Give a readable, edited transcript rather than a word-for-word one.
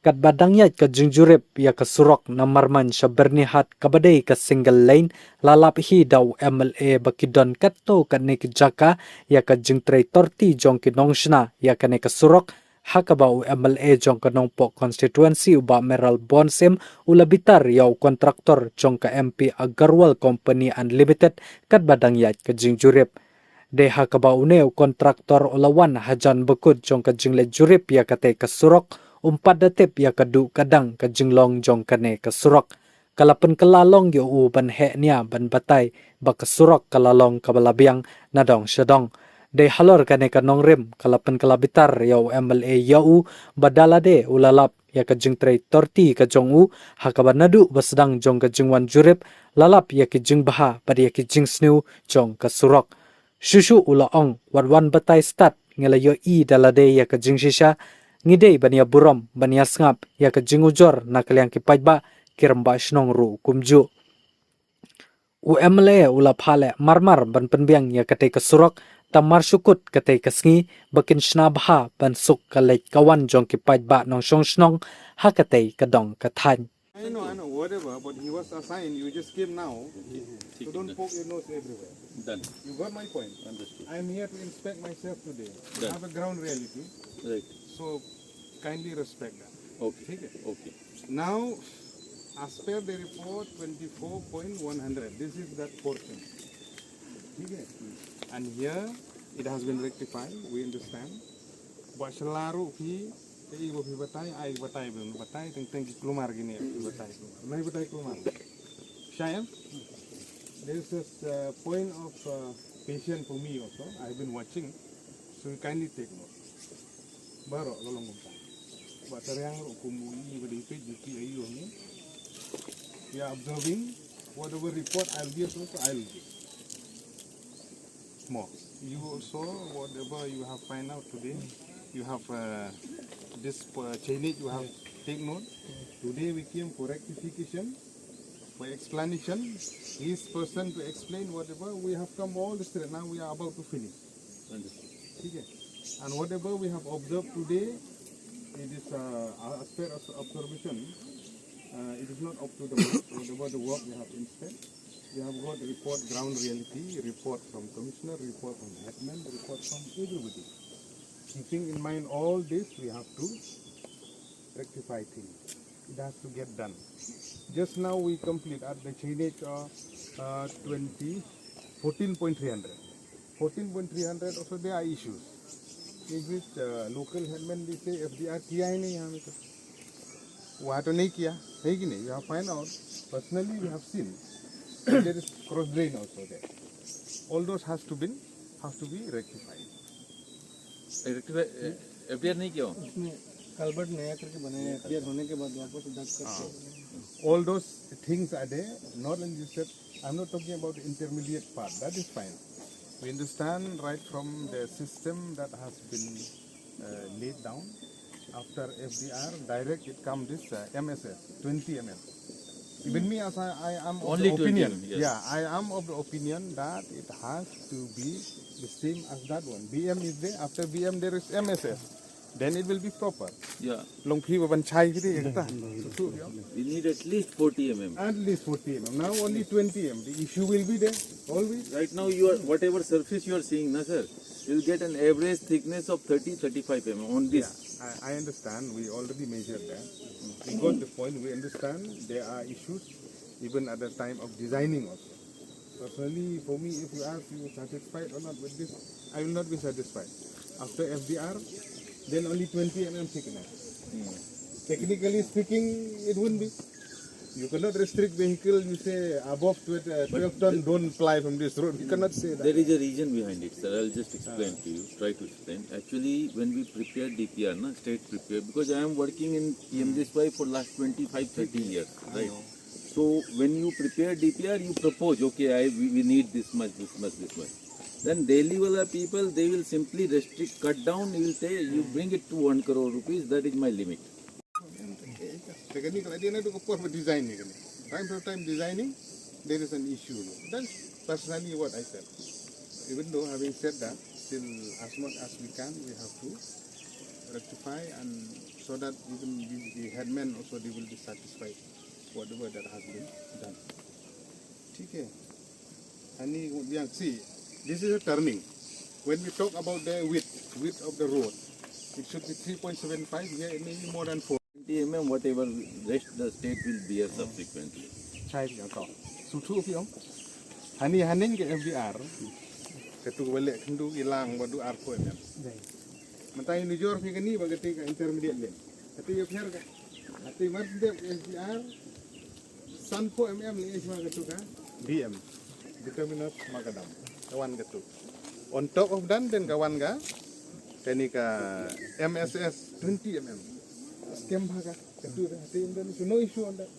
kat badangyat ka jingjurip ya ka surok na marman sa bernihat kabadai ka single lane lalap hi daw MLA bakidon katto kan ne jaka ya ka jingtray torti jong kinong shna ya ka ne ka surok hakabau MLA jong kanong po constituency uba Meral Bonsim ulabitar yaw kontraktor jong ka MP Agarwal Company Unlimited kat badangyat ka jingjurip deha kabauneu kontraktor olawan hajan bekut jong ka jingle jurip ya kate kasurok umpat datip ya kadu kadang ka jinglong jong kane kasurok kalapen kelalong yo u ban he nia ban batai ba kasurok kalalong kabalabiang nadong syadong de halor kane kanong rim kalapen kalabitar yo MLA yo u badala de ulalap ya ka jingtray torti ka jong u hakabanadu basdang jong ka jingwan jurip lalap ya ki jingbaha padi ya ki jingsnu jong kasurok Shushu ulaong wadwan batai stat ngelayo I dalade ya ka jingshisha ngidei bania burom bania sngap ya ka jingujor nakaliang kipajba kiramba shnong ru kumju UMLA ula phale marmar ban penbiang ya kate kasurok tamar syukut kate kasngi bakin shna bha ban suk kalai kawan jong kipajba nong shong shnong ha kate kadong kathan I know, whatever, but he was assigned, you just came now, so don't poke your nose everywhere. Done. You got my point? Understood. I'm here to inspect myself today. I Done. have a ground reality, Right. so kindly respect that. Okay. Okay. Now, as per the report 24.100, this is that portion. Okay. And here, it has been rectified, we understand. But selaru hi ibu batai, ai batai belum batai, tentang kelumar gini ya, batai kelumar. Nai batai kelumar. Syam, there is this point of patience for me also. I've been watching, so you kindly take note. Baru lolong kumpa. Batar yang kumui beripe jiki ayu ni. We are observing whatever report I'll give also I'll give. More. You also whatever you have find out today. You have this chainage, you have take note. Today we came for rectification, for explanation. Each person to explain whatever. We have come all the straight. Now we are about to finish. Understood. Okay. And whatever we have observed today, it is as per observation. It is not up to the mark. Whatever the work we have instead. We have got report ground reality, report from commissioner, report from headman, report from everybody. Keeping in mind all this, we have to rectify things. It has to get done. Just now we complete at the chainage 14.300. 14.300 also there are issues. In which local headmen they say FDR किया ही नहीं यहाँ में तो वहाँ तो नहीं किया है कि नहीं? We have find out. Personally we have seen there is cross drain also there. All those has to be rectified. FDR नहीं किया उसमें कल्बर्ट नया करके बनाया क्लियर होने के बाद वापस दग करके All those things are there. Not only you said, I'm not talking about the intermediate part. That is fine. We understand right from the system that has been laid down. After FDR, direct it comes this MSS, 20 mm. Even me, as I am of Only the 20 opinion, mm, yes. yeah, I am of the opinion that it has to be the same as that one. BM is there. After BM, there is MSS. Then it will be proper. Yeah. Long phi ban chai ki de We need at least 40 mm. At least 40 mm. Now only 20 mm. The issue will be there always. Right now, you are whatever surface you are seeing, na sir, you will get an average thickness of 30-35 mm on this. Yeah, I understand. We already measured that. We got the point. We understand there are issues even at the time of designing also. Personally, for me, if you ask you satisfied or not with this, I will not be satisfied. After FDR, then only 20 mm thickness. Technically speaking, it wouldn't be. You cannot restrict vehicle, you say above 12 ton don't fly from this road. You cannot say that. There is a reason behind it, sir. I'll just explain to you, try to explain. Actually, when we prepare DPR, na, state prepare, because I am working in PMDSY for last 25-30 years, right? So, when you prepare DPR, you propose, okay, we need this much. Then Delhi wala people, they will simply restrict, cut down, you will say, you bring it to 1 crore rupees, that is my limit. Technical, I didn't know for designing. Time to time designing, there is an issue. That's personally what I said. Even though having said that, still as much as we can, we have to rectify and so that even the headmen also they will be satisfied whatever that has been done. Okay. And see, this is a turning. When we talk about the width of the road, it should be 3.75. Here it may be more than 4. 20 mm, whatever rest the state will bear subsequently. ใช่พี่ก็สุทุพี่อ๋อฮันนี่ฮันนี่กับ FDR กระตุกเวลขึ้นดูอีลางวัดดูอาร์โคเอ็มมันตายนิวยอร์กพี่กันนี่บางทีกับ intermediate เลยแต่ที่เพียร์กันแต่วัดเด็ก FDR สันโฟ เลยใช่ไหมกระตุกกัน DM determinant makadam kawan katu on top of that then kawan ka teknika MSS 20 mm stem bhaga katu hati no issue on that